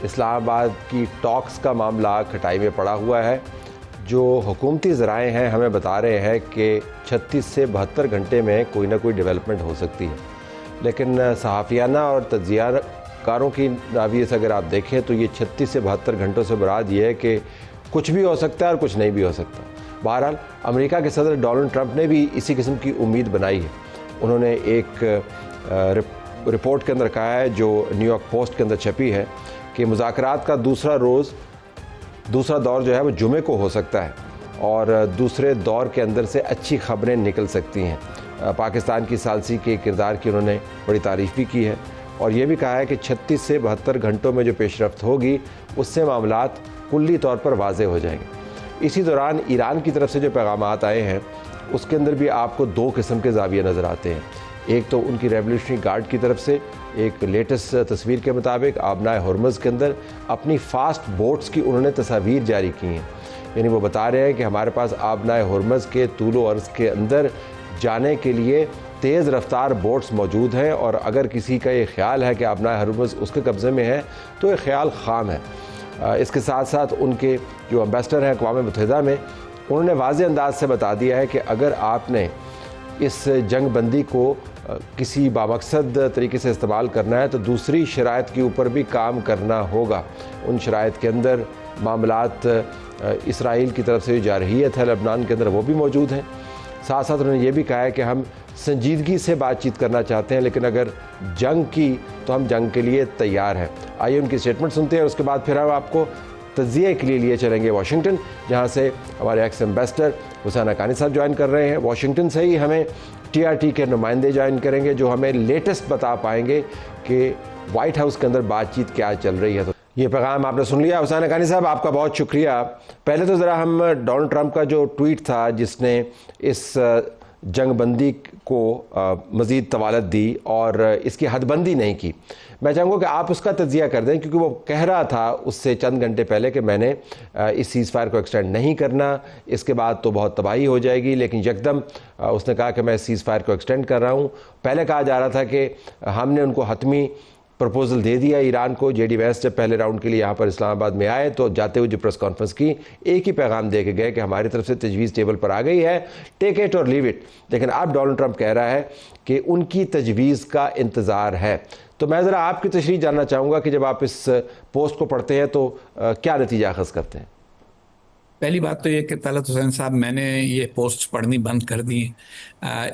इस्लामाबाद की टॉक्स का मामला खटाई में पड़ा हुआ है। जो हुकूमती ज़राए हैं हमें बता रहे हैं कि 36 से 72 घंटे में कोई ना कोई डेवलपमेंट हो सकती है, लेकिन सहाफ़ियाना और तज्ज़ियाकारों की नावियत से अगर आप देखें तो ये 36 से 72 घंटों से मुराद ये है कि कुछ भी हो सकता है और कुछ नहीं भी हो सकता। बहरहाल अमेरिका के सदर डोनाल्ड ट्रंप ने भी इसी किस्म की उम्मीद बनाई है। उन्होंने एक रिपोर्ट के अंदर कहा है, जो न्यूयॉर्क पोस्ट के अंदर छपी है, कि मुज़ाकरात का दूसरा दौर जो है वो जुमे को हो सकता है और दूसरे दौर के अंदर से अच्छी खबरें निकल सकती हैं। पाकिस्तान की सालसी के किरदार की उन्होंने बड़ी तारीफ़ भी की है और ये भी कहा है कि 36 से 72 घंटों में जो पेशरफ्त होगी उससे मामलात कुल्ली तौर पर वाज़े हो जाएंगे। इसी दौरान ईरान की तरफ से जो पैगामात आए हैं उसके अंदर भी आपको दो किस्म के ज़ाविये नज़र आते हैं। एक तो उनकी रेवोल्यूशनरी गार्ड की तरफ से एक लेटेस्ट तस्वीर के मुताबिक आबनाए हुर्मुज़ के अंदर अपनी फ़ास्ट बोट्स की उन्होंने तस्वीर जारी की हैं। यानी वो बता रहे हैं कि हमारे पास आबनाए हुर्मुज़ के तूलो अर्ज़ के अंदर जाने के लिए तेज़ रफ्तार बोट्स मौजूद हैं और अगर किसी का ये ख्याल है कि आबनाए हुर्मुज़ उसके कब्ज़े में है तो ये ख्याल खाम है। इसके साथ साथ उनके जो एम्बेसडर हैं अक़वाम मुत्तहिदा में, उन्होंने वाज़ेह अंदाज से बता दिया है कि अगर आपने इस जंग बंदी को किसी बामकसद तरीके से इस्तेमाल करना है तो दूसरी शराइत के ऊपर भी काम करना होगा। उन शराइत के अंदर मामलात इसराइल की तरफ से जो जारहियत है लबनान के अंदर वो भी मौजूद हैं। साथ साथ उन्होंने ये भी कहा है कि हम संजीदगी से बातचीत करना चाहते हैं, लेकिन अगर जंग की तो हम जंग के लिए तैयार हैं। आइए उनकी स्टेटमेंट सुनते हैं, उसके बाद फिर हम आपको तज़िये के लिए चलेंगे वाशिंगटन, जहाँ से हमारे एक्स एम्बेसडर हुसैन हक्कानी साहब ज्वाइन कर रहे हैं। वाशिंगटन से ही हमें TRT के नुमाइंदे ज्वाइन करेंगे जो हमें लेटेस्ट बता पाएंगे कि वाइट हाउस के अंदर बातचीत क्या चल रही है। तो ये पैगाम आपने सुन लिया। हुसैन हक्कानी साहब, आपका बहुत शुक्रिया। पहले तो ज़रा हम डोनाल्ड ट्रंप का जो ट्वीट था जिसने इस जंग बंदी को मज़ीद तवालत दी और इसकी हदबंदी नहीं की, मैं चाहूँगा कि आप उसका तज्जिया कर दें, क्योंकि वो कह रहा था उससे चंद घंटे पहले कि मैंने इस सीज़ फायर को एक्सटेंड नहीं करना, इसके बाद तो बहुत तबाही हो जाएगी, लेकिन यकदम उसने कहा कि मैं सीज़ फायर को एक्सटेंड कर रहा हूँ। पहले कहा जा रहा था कि हमने उनको हतमी प्रपोज़ल दे दिया ईरान को। JD वैंस जब पहले राउंड के लिए यहाँ पर इस्लामाबाद में आए तो जाते हुए जो प्रेस कॉन्फ्रेंस की, एक ही पैगाम दे के गए कि हमारी तरफ से तजवीज़ टेबल पर आ गई है, टेक इट और लीव इट। लेकिन अब डोनाल्ड ट्रंप कह रहा है कि उनकी तजवीज़ का इंतज़ार है। तो मैं ज़रा आपकी तशरीह जानना चाहूँगा कि जब आप इस पोस्ट को पढ़ते हैं तो क्या नतीजा अखज़ करते हैं? पहली बात तो ये कि तलत हुसैन साहब, मैंने ये पोस्ट पढ़नी बंद कर दी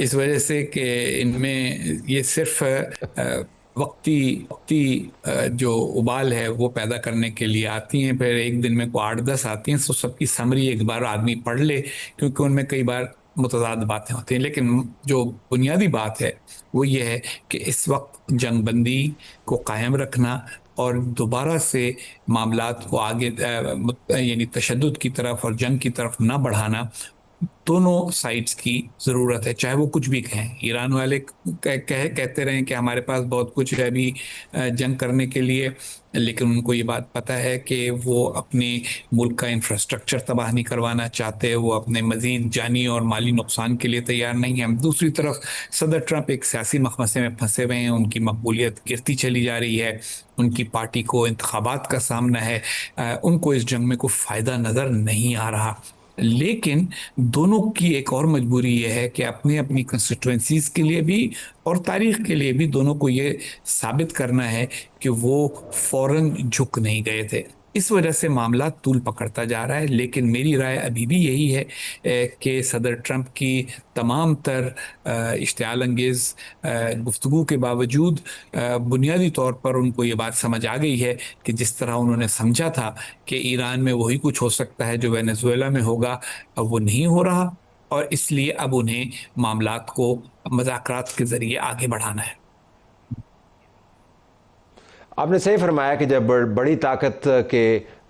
इस वजह से कि इनमें ये सिर्फ वक्ती जो उबाल है वो पैदा करने के लिए आती हैं। फिर एक दिन में को 8-10 आती हैं, तो सबकी समरी एक बार आदमी पढ़ ले, क्योंकि उनमें कई बार मुतज़ाद बातें होती हैं। लेकिन जो बुनियादी बात है वो ये है कि इस वक्त जंगबंदी को कायम रखना और दोबारा से मामलात को आगे यानी तशद्दुद की तरफ और जंग की तरफ ना बढ़ाना, दोनों साइड्स की ज़रूरत है, चाहे वो कुछ भी कहें। ईरान वाले कहते रहें कि हमारे पास बहुत कुछ है अभी जंग करने के लिए, लेकिन उनको ये बात पता है कि वो अपने मुल्क का इंफ्रास्ट्रक्चर तबाह नहीं करवाना चाहते, वो अपने मज़ीद जानी और माली नुकसान के लिए तैयार नहीं है। दूसरी तरफ सदर ट्रंप एक सियासी मखमसे में फंसे हुए हैं, उनकी मकबूलियत गिरती चली जा रही है, उनकी पार्टी को इंतखाबात का सामना है, उनको इस जंग में कोई फ़ायदा नज़र नहीं आ रहा। लेकिन दोनों की एक और मजबूरी यह है कि अपनी अपनी कंस्टिट्यूएंसीज के लिए भी और तारीख के लिए भी दोनों को ये साबित करना है कि वो फौरन झुक नहीं गए थे। इस वजह से मामला तूल पकड़ता जा रहा है। लेकिन मेरी राय अभी भी यही है कि सदर ट्रंप की तमाम तर इश्तियाल अंगेज़ गुफ्तगू के बावजूद बुनियादी तौर पर उनको ये बात समझ आ गई है कि जिस तरह उन्होंने समझा था कि ईरान में वही कुछ हो सकता है जो वेनेजुएला में होगा, अब वो नहीं हो रहा, और इसलिए अब उन्हें मामलात को मुज़ाकरात के ज़रिए आगे बढ़ाना है। आपने सही फरमाया कि जब बड़ी ताकत के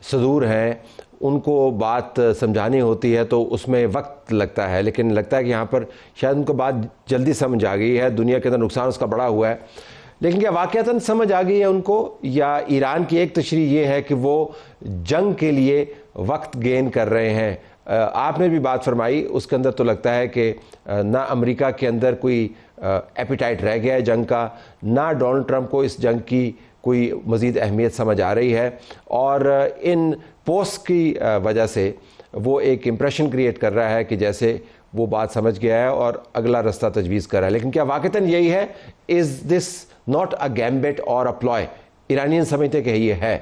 सदूर हैं उनको बात समझानी होती है तो उसमें वक्त लगता है, लेकिन लगता है कि यहाँ पर शायद उनको बात जल्दी समझ आ गई है। दुनिया के अंदर नुकसान उसका बड़ा हुआ है, लेकिन क्या वाक़तन समझ आ गई है उनको, या ईरान की एक तशरीह ये है कि वो जंग के लिए वक्त गेन कर रहे हैं? आपने भी बात फरमाई, उसके अंदर तो लगता है कि ना अमेरिका के अंदर कोई एपिटाइट रह गया है जंग का, ना डोनाल्ड ट्रंप को इस जंग की कोई मज़ीद अहमियत समझ आ रही है, और इन पोस्ट की वजह से वो एक इम्प्रेशन क्रिएट कर रहा है कि जैसे वो बात समझ गया है और अगला रास्ता तजवीज़ कर रहा है। लेकिन क्या वाक़तन यही है? Is this not a gambit और अ प्लॉय? ईरानियन समझते कि ये है।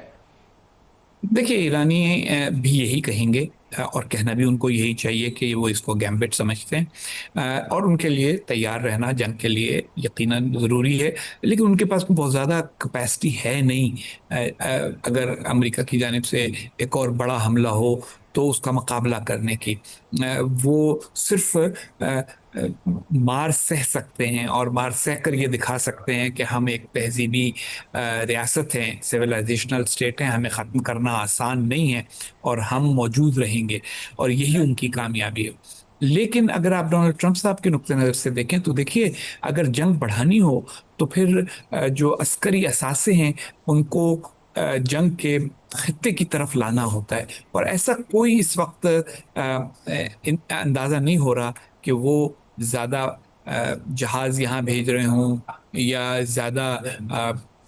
देखिए, ईरानी भी यही कहेंगे, और कहना भी उनको यही चाहिए कि वो इसको गैम्बिट समझते हैं, और उनके लिए तैयार रहना जंग के लिए यकीनन ज़रूरी है। लेकिन उनके पास बहुत ज़्यादा कैपेसिटी है नहीं। अगर अमेरिका की जानिब से एक और बड़ा हमला हो तो उसका मुकाबला करने की, वो सिर्फ मार सह सकते हैं, और मार सह कर ये दिखा सकते हैं कि हम एक तहजीबी रियासत हैं, सिविलाइजेशनल स्टेट हैं, हमें ख़त्म करना आसान नहीं है और हम मौजूद रहेंगे, और यही उनकी कामयाबी है। लेकिन अगर आप डोनाल्ड ट्रंप साहब के नुक्ते नज़र से देखें तो देखिए, अगर जंग बढ़ानी हो तो फिर जो अस्करी असासे हैं उनको जंग के खत्ते की तरफ लाना होता है, और ऐसा कोई इस वक्त अंदाज़ा नहीं हो रहा कि वो ज़्यादा जहाज यहाँ भेज रहे हों या ज़्यादा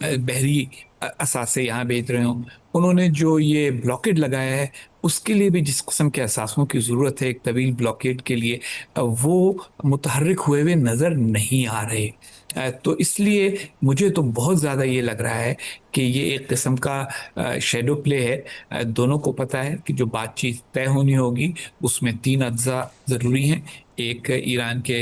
बहरी असासे यहाँ भेज रहे हों। उन्होंने जो ये ब्लॉकेड लगाया है उसके लिए भी जिस किस्म के असासों की ज़रूरत है एक तवील ब्लॉकेड के लिए, वो मुतहर्रिक हुए नज़र नहीं आ रहे। तो इसलिए मुझे तो बहुत ज़्यादा ये लग रहा है कि ये एक किस्म का शेडो प्ले है। दोनों को पता है कि जो बातचीत तय होनी होगी उसमें तीन अज्जा ज़रूरी हैं। एक, ईरान के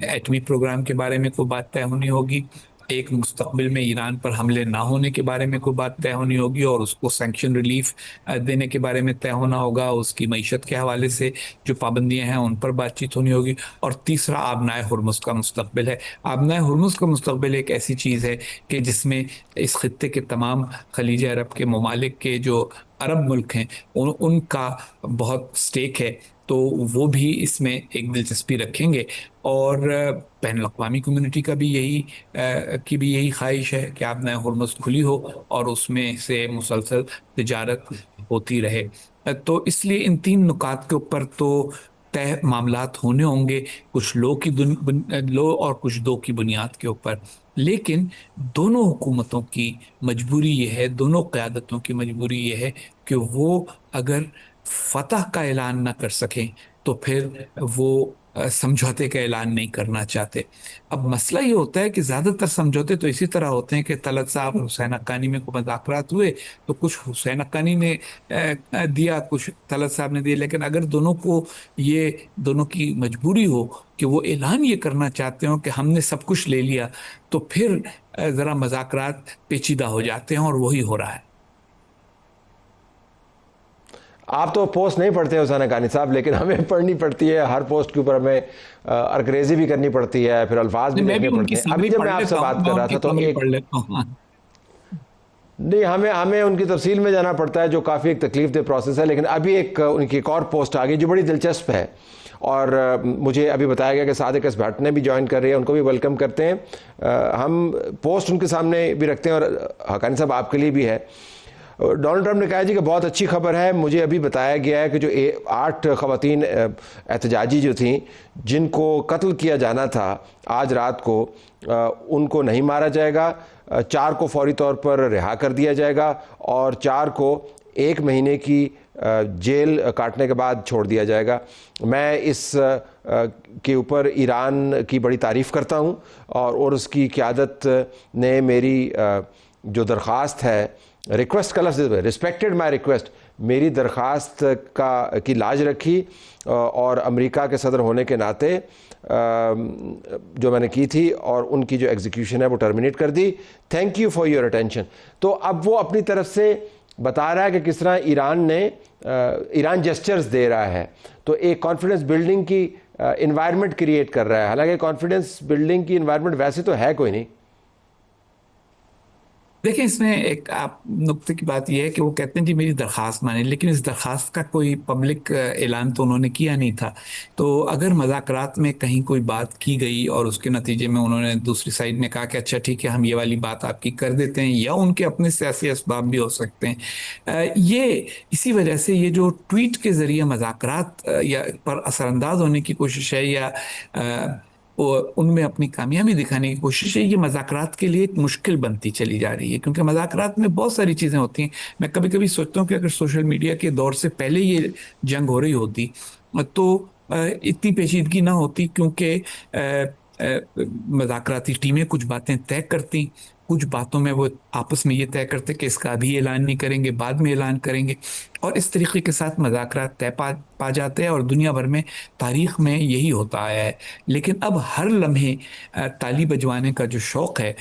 एटमी प्रोग्राम के बारे में कोई बात तय होनी होगी, एक मुस्तकबिल में ईरान पर हमले ना होने के बारे में कोई बात तय होनी होगी, और उसको सैंक्शन रिलीफ देने के बारे में तय होना होगा, उसकी मईशत के हवाले से जो पाबंदियां हैं उन पर बातचीत होनी होगी, और तीसरा आबनाए हुर्मुज़ का मुस्तकबिल है। आबनाए हुर्मुज़ का मुस्तकबिल एक ऐसी चीज़ है कि जिसमें इस खत्ते के तमाम खलीज अरब के ममालिक के जो अरब मुल्क हैं उनका बहुत स्टेक है, तो वो भी इसमें एक दिलचस्पी रखेंगे। और बैन अवी कम्युनिटी का भी यही ख्वाहिश है कि आप नए हुर्मुज़ खुली हो और उसमें से मुसलसल तिजारत होती रहे। तो इसलिए इन तीन नुकात के ऊपर तो तय मामलात होने होंगे, कुछ लो और कुछ दो की बुनियाद के ऊपर। लेकिन दोनों हुकूमतों की मजबूरी ये है, दोनों क़यादतों की मजबूरी ये है कि वो अगर फतह का ऐलान ना कर सकें तो फिर वो समझौते का ऐलान नहीं करना चाहते। अब मसला ये होता है कि ज़्यादातर समझौते तो इसी तरह होते हैं कि तलत साहब हुसैन हक्कानी में को मुज़ाकरात हुए तो कुछ हुसैन हक्कानी ने दिया, कुछ तलत साहब ने दिया। लेकिन अगर दोनों की मजबूरी हो कि वो ऐलान ये करना चाहते हो कि हमने सब कुछ ले लिया, तो फिर ज़रा मुज़ाकरात पेचीदा हो जाते हैं, और वही हो रहा है। आप तो पोस्ट नहीं पढ़ते हुसैन हक्कानी साहब, लेकिन हमें पढ़नी पड़ती है। हर पोस्ट के ऊपर हमें अंग्रेजी भी करनी पड़ती है, फिर अल्फाज भी मैं भी देखने उनकी पड़ते हैं। अभी समरी जब पढ़ मैं आपसे लेता हूँ, बात मैं कर रहा उनकी था तो समरी एक पढ़ लेता हूँ। नहीं, हमें हमें उनकी तफसील में जाना पड़ता है, जो काफ़ी एक तकलीफ दे प्रोसेस है। लेकिन अभी एक उनकी एक और पोस्ट आ गई जो बड़ी दिलचस्प है, और मुझे अभी बताया गया कि सादिक एस भट्ट ने भी ज्वाइन कर रही है, उनको भी वेलकम करते हैं। हम पोस्ट उनके सामने भी रखते हैं, और हक्कानी साहब आपके लिए भी है। डोनाल्ड ट्रंप ने कहा जी कि बहुत अच्छी खबर है, मुझे अभी बताया गया है कि जो 8 ख़वातीन एहतजाजी जो थीं जिनको कत्ल किया जाना था आज रात को, उनको नहीं मारा जाएगा, 4 को फौरी तौर पर रिहा कर दिया जाएगा, और 4 को 1 महीने की जेल काटने के बाद छोड़ दिया जाएगा। मैं इस के ऊपर ईरान की बड़ी तारीफ़ करता हूँ, और उसकी क़यादत ने मेरी जो दरख्वास्त है, रिक्वेस्ट का लफ्ज़ रिस्पेक्टेड माई रिक्वेस्ट, मेरी दरख्वास्त की लाज रखी, और अमेरिका के सदर होने के नाते जो मैंने की थी, और उनकी जो एग्जीक्यूशन है वो टर्मिनेट कर दी। Thank you for your attention. तो अब वो अपनी तरफ से बता रहा है कि किस तरह ईरान जेस्चर्स दे रहा है, तो एक कॉन्फिडेंस बिल्डिंग की इन्वायरमेंट क्रिएट कर रहा है। हालांकि कॉन्फिडेंस बिल्डिंग की इन्वायरमेंट वैसे तो है कोई नहीं। देखिए, इसमें एक आप नुक्ते की बात यह है कि वो कहते हैं जी मेरी दरख्वास्त माने, लेकिन इस दरख्वास्त का कोई पब्लिक ऐलान तो उन्होंने किया नहीं था। तो अगर मुज़ाकरात में कहीं कोई बात की गई और उसके नतीजे में उन्होंने दूसरी साइड ने कहा कि अच्छा ठीक है हम ये वाली बात आपकी कर देते हैं, या उनके अपने सियासी असबाब भी हो सकते हैं, ये इसी वजह से ये जो ट्वीट के ज़रिए मुज़ाकरात या पर असरअंदाज होने की कोशिश है, या उनमें अपनी कामयाबी दिखाने की कोशिश है, ये मज़ाकरात के लिए एक मुश्किल बनती चली जा रही है, क्योंकि मज़ाकरात में बहुत सारी चीज़ें होती हैं। मैं कभी कभी सोचता हूँ कि अगर सोशल मीडिया के दौर से पहले ये जंग हो रही होती तो इतनी पेचीदगी ना होती, क्योंकि मज़ाकराती टीमें कुछ बातें तय करती, कुछ बातों में वो आपस में ये तय करते कि इसका अभी ऐलान नहीं करेंगे, बाद में ऐलान करेंगे, और इस तरीके के साथ मज़ाकरात तय पा जाते हैं, और दुनिया भर में तारीख में यही होता आया है। लेकिन अब हर लम्हे ताली बजवाने का जो शौक है,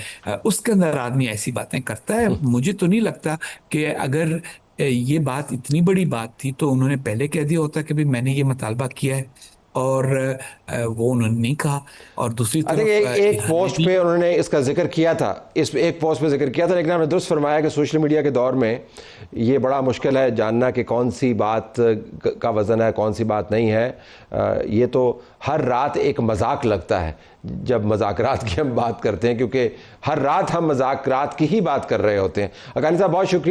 उसके अंदर आदमी ऐसी बातें करता है। मुझे तो नहीं लगता कि अगर ये बात इतनी बड़ी बात थी तो उन्होंने पहले कह दिया होता कि भाई मैंने ये मुतालबा किया है, और वो उन्होंने नहीं कहा। और दूसरी आई थिंक तरफ एक ईरान ने पोस्ट भी। पे उन्होंने इसका जिक्र किया था, इस एक पोस्ट पे जिक्र किया था, लेकिन आपने दुरुस्त फरमाया कि सोशल मीडिया के दौर में ये बड़ा मुश्किल है जानना कि कौन सी बात का वज़न है, कौन सी बात नहीं है। ये तो हर रात एक मजाक लगता है जब मजाकरात की हम बात करते हैं, क्योंकि हर रात हम मजाकरात की ही बात कर रहे होते हैं। अकानी साहब बहुत शुक्रिया।